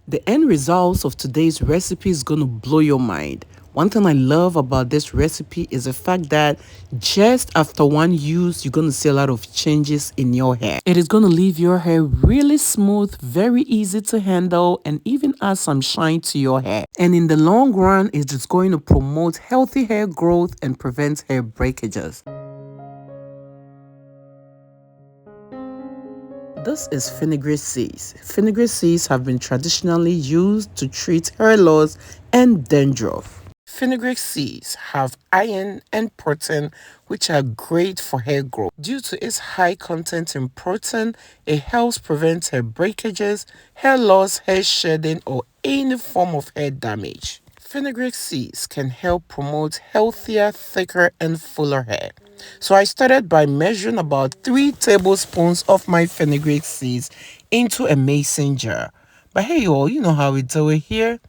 The end results of today's recipe is going to blow your mind. One thing I love about this recipe is the fact that just after one use, you're going to see a lot of changes in your hair. It is going to leave your hair really smooth, very easy to handle, and even add some shine to your hair. And in the long run, it is going to promote healthy hair growth and prevent hair breakages. This is fenugreek seeds. Fenugreek seeds have been traditionally used to treat hair loss and dandruff. Fenugreek seeds have iron and protein, which are great for hair growth. Due to its high content in protein, it helps prevent hair breakages, hair loss, hair shedding, or any form of hair damage. Fenugreek seeds can help promote healthier, thicker, and fuller hair. So I started by measuring about 3 tablespoons of my fenugreek seeds into a mason jar. But hey you all, you know how we do it here.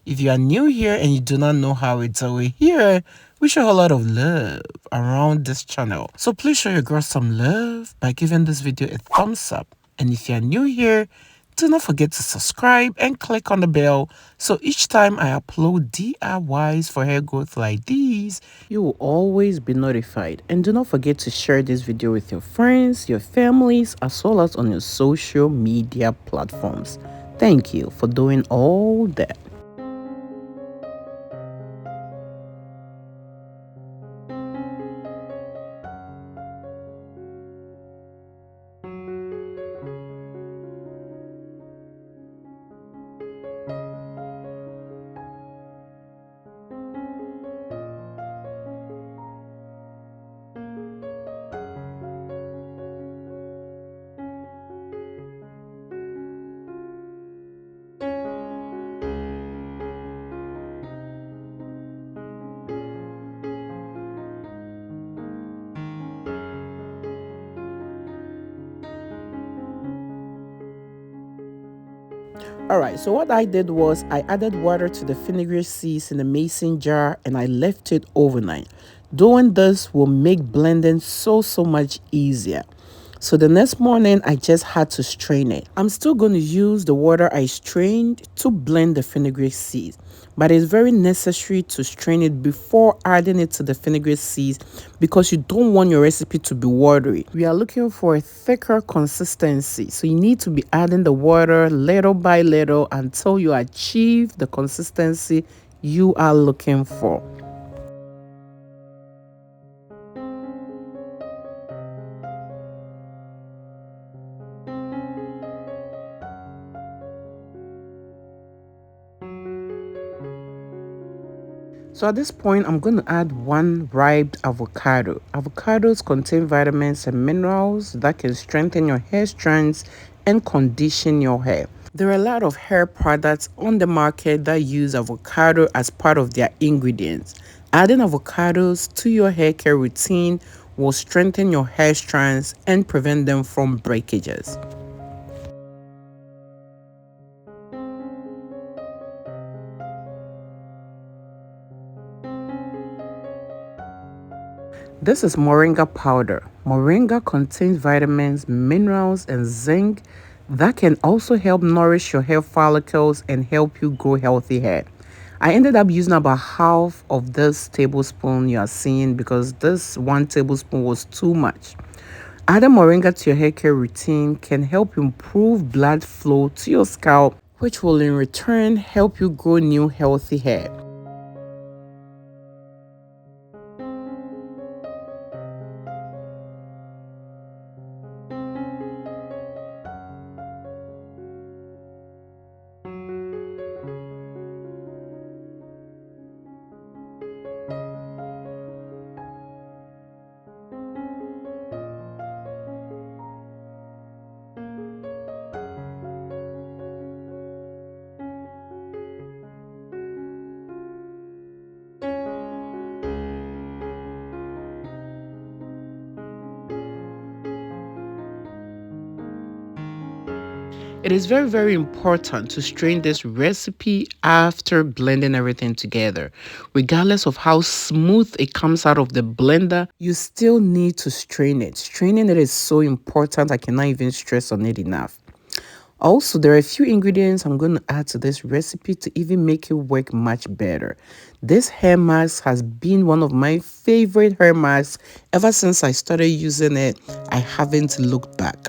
If you are new here and you do not know how we do it here, we show a lot of love around this channel. So please show your girl some love by giving this video a thumbs up. And if you are new here, do not forget to subscribe and click on the bell so each time I upload DIYs for hair growth like these, you will always be notified. And do not forget to share this video with your friends, your families, as well as on your social media platforms. Thank you for doing all that. Alright, so what I did was I added water to the fenugreek seeds in the mason jar and I left it overnight. Doing this will make blending so much easier. So the next morning I just had to strain it. I'm still going to use the water I strained to blend the fenugreek seeds, but it's very necessary to strain it before adding it to the fenugreek seeds because you don't want your recipe to be watery. We are looking for a thicker consistency, so you need to be adding the water little by little until you achieve the consistency you are looking for. So at this point, I'm going to add 1 ripe avocado. Avocados contain vitamins and minerals that can strengthen your hair strands and condition your hair. There are a lot of hair products on the market that use avocado as part of their ingredients. Adding avocados to your hair care routine will strengthen your hair strands and prevent them from breakages. This is moringa powder. Moringa contains vitamins, minerals, and zinc that can also help nourish your hair follicles and help you grow healthy hair. I ended up using about half of this tablespoon you are seeing because this 1 tablespoon was too much. Adding moringa to your hair care routine can help improve blood flow to your scalp, which will in return help you grow new healthy hair. It is very important to strain this recipe after blending everything together. Regardless of how smooth it comes out of the blender, you still need to strain it. Straining it is so important. I cannot even stress on it enough. Also, there are a few ingredients I'm going to add to this recipe to even make it work much better. This hair mask has been one of my favorite hair masks ever since I started using it. I haven't looked back.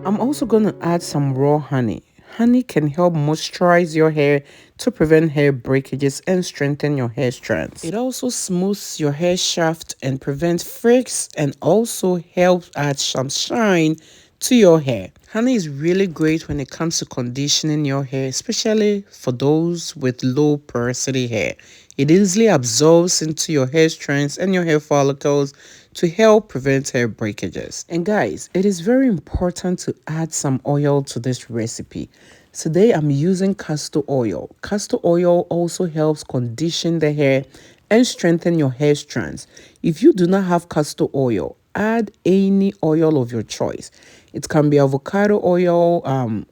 I'm also going to add some raw honey. Honey can help moisturize your hair to prevent hair breakages and strengthen your hair strands. It also smooths your hair shaft and prevents frizz and also helps add some shine to your hair. Honey is really great when it comes to conditioning your hair, especially for those with low porosity hair. It easily absorbs into your hair strands and your hair follicles to help prevent hair breakages. And guys, it is very important to add some oil to this recipe. Today I'm using castor oil. Castor oil also helps condition the hair and strengthen your hair strands. If you do not have castor oil, add any oil of your choice. It can be avocado oil,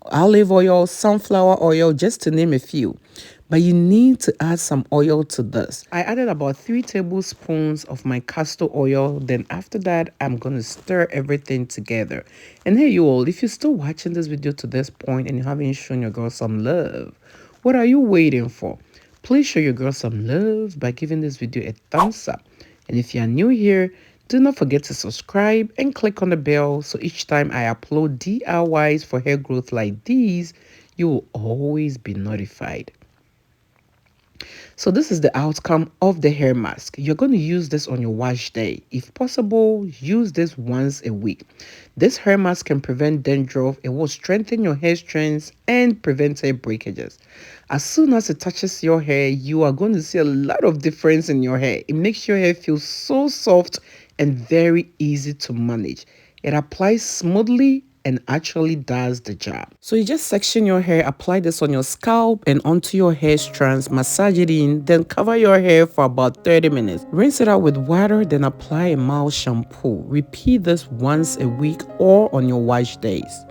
olive oil, sunflower oil, just to name a few. But you need to add some oil to this. I added about 3 tablespoons of my castor oil. Then after that, I'm going to stir everything together. And hey, you all, if you're still watching this video to this point and you haven't shown your girl some love, what are you waiting for? Please show your girl some love by giving this video a thumbs up. And if you are new here, do not forget to subscribe and click on the bell so each time I upload DIYs for hair growth like these, you will always be notified. So this is the outcome of the hair mask. You're going to use this on your wash day. If possible, use this once a week. This hair mask can prevent dandruff. It will strengthen your hair strands and prevent hair breakages. As soon as it touches your hair, you are going to see a lot of difference in your hair. It makes your hair feel so soft and very easy to manage. It applies smoothly and actually does the job. So you just section your hair, apply this on your scalp and onto your hair strands, massage it in, then cover your hair for about 30 minutes. Rinse it out with water, then apply a mild shampoo. Repeat this once a week or on your wash days.